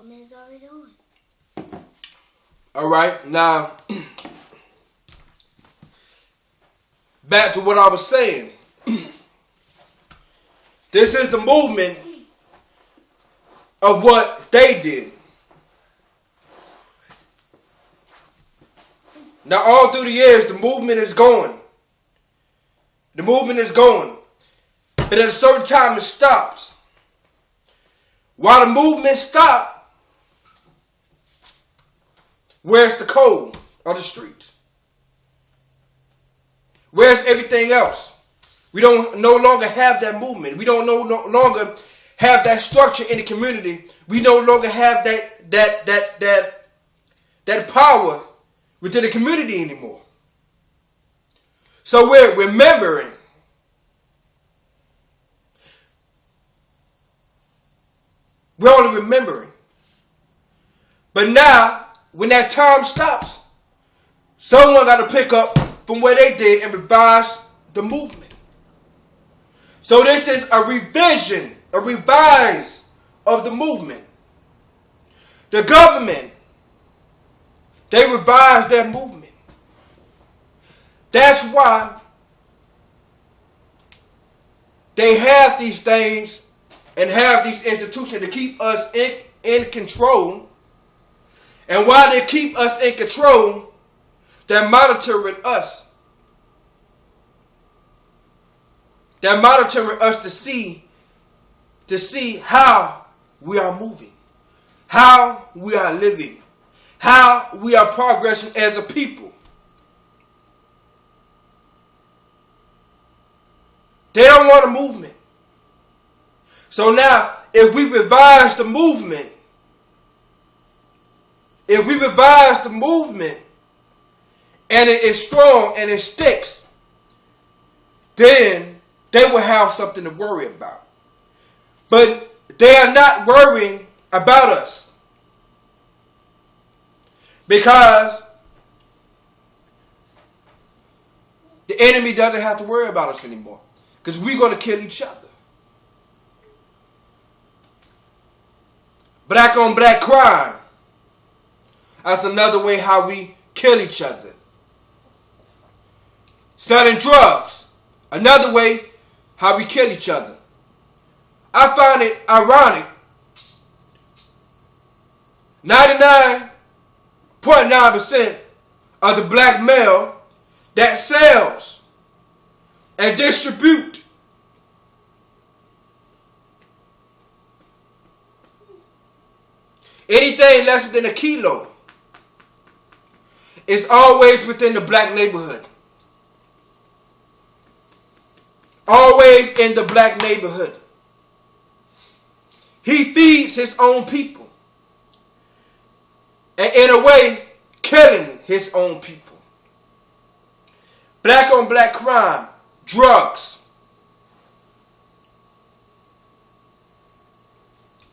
minutes already on. All right, now back to what I was saying. This is the movement of what they did. Now, all through the years, the movement is going. The movement is going. But at a certain time, it stops. While the movement stops, where's the code of the streets? Where's everything else? We don't no longer have that movement. We don't no longer have that structure in the community. We no longer have that power within the community anymore. So we're remembering. We're only remembering. But now, when that time stops, someone got to pick up from where they did and revise the movement. So this is a revision, a revise of the movement. The government, they revised their movement. That's why they have these things and have these institutions to keep us in control. And while they keep us in control, they're monitoring us. They're monitoring us to see how we are moving, how we are living, how we are progressing as a people. They don't want a movement. So now, if we revise the movement, and it is strong and it sticks, then they will have something to worry about. But they are not worrying about us, because the enemy doesn't have to worry about us anymore, because we're going to kill each other. Black on black crime. That's another way how we kill each other. Selling drugs. Another way how we kill each other. I find it ironic. 99.9% of the black male that sells and distribute anything less than a kilo is always within the black neighborhood. Always in the black neighborhood. He feeds his own people. And in a way, killing his own people. Black on black crime, drugs,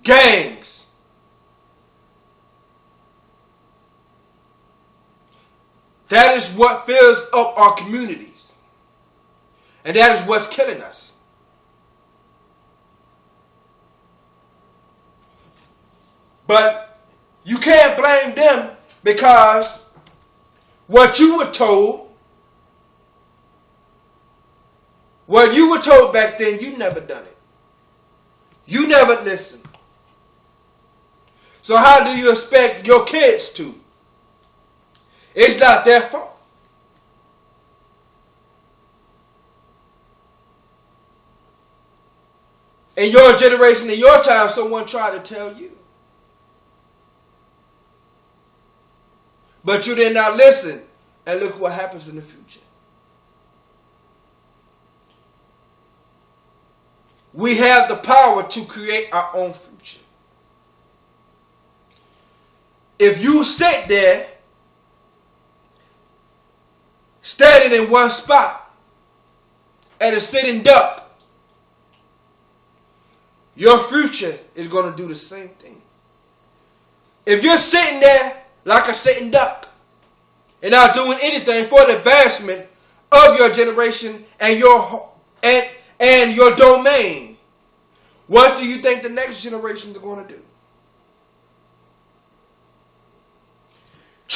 gangs. That is what fills up our communities. And that is what's killing us. But you can't blame them, because what you were told back then, you never done it. You never listened. So how do you expect your kids to? It's not their fault. In your generation, in your time, someone tried to tell you. But you did not listen. And look what happens in the future. We have the power to create our own future. If you sit there, standing in one spot, at a sitting duck, your future is going to do the same thing. If you're sitting there like a sitting duck and not doing anything for the advancement of your generation and your domain, what do you think the next generation is going to do?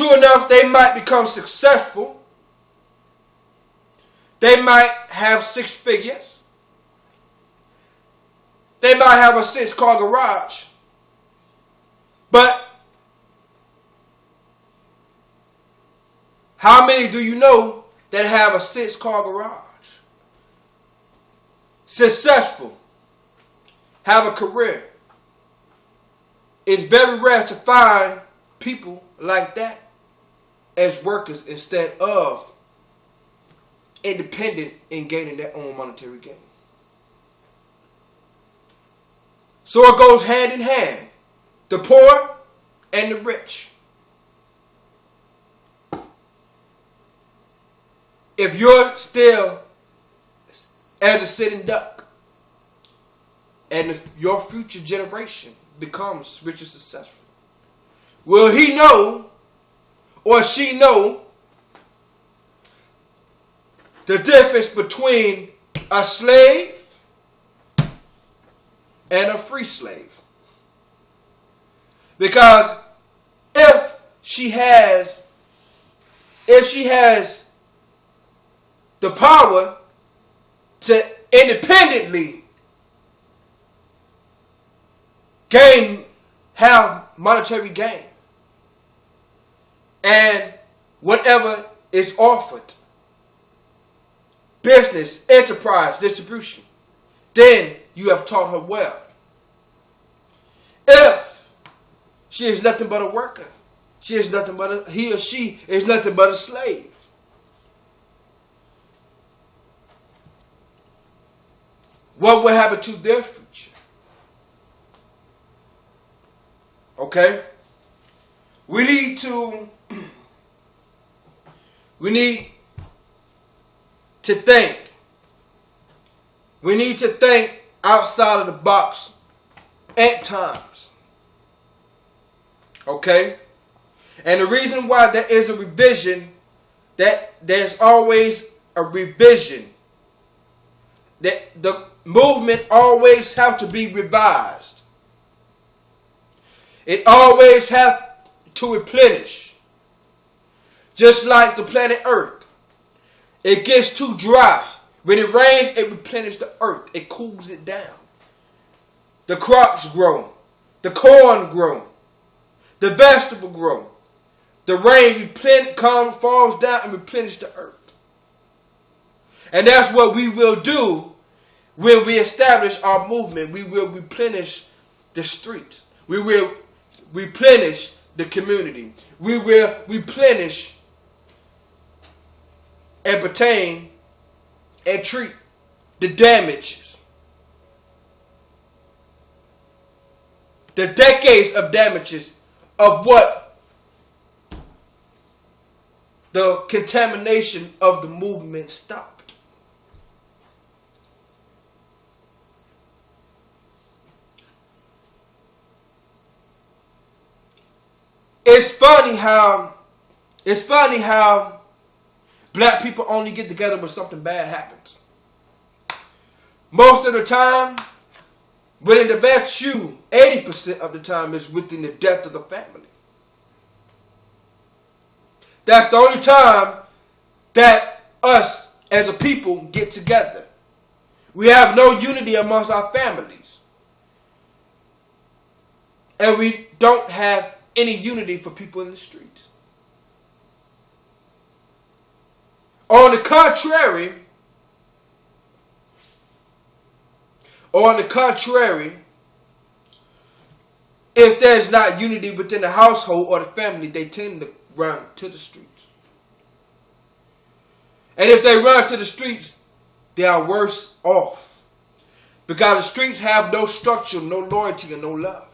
True enough, they might become successful. They might have 6 figures. They might have a 6-car garage. But how many do you know that have a 6-car garage? Successful. Have a career. It's very rare to find people like that as workers instead of independent in gaining their own monetary gain. So it goes hand in hand. The poor and the rich. If you're still as a sitting duck and if your future generation becomes rich and successful, will he know or she know the difference between a slave and a free slave? Because if she has the power to independently have monetary gain, and whatever is offered, business, enterprise, distribution, then you have taught her well. If she is nothing but a worker, he or she is nothing but a slave, what will happen to their future? Okay? We need to think. We need to think outside of the box at times. Okay? And the reason why there is a revision, that there's always a revision, that the movement always have to be revised. It always have to replenish. Just like the planet Earth. It gets too dry. When it rains, it replenishes the earth. It cools it down. The crops grow. The corn grow. The vegetable grow. The rain falls down and replenishes the earth. And that's what we will do when we establish our movement. We will replenish the streets. We will replenish the community. We will replenish and pertain and treat the damages. The decades of damages of what the contamination of the movement stopped. It's funny how black people only get together when something bad happens. Most of the time, within the best 80% of the time is within the death of the family. That's the only time that us as a people get together. We have no unity amongst our families. And we don't have any unity for people in the streets. On the contrary, if there's not unity within the household or the family, they tend to run to the streets. And if they run to the streets, they are worse off. Because the streets have no structure, no loyalty, and no love.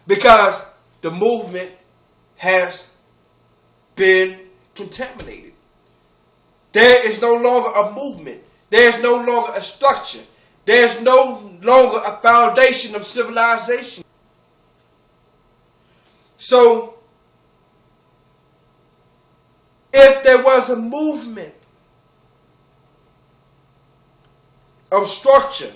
Because the movement has been contaminated. There is no longer a movement. There is no longer a structure. There is no longer a foundation of civilization. So, if there was a movement of structure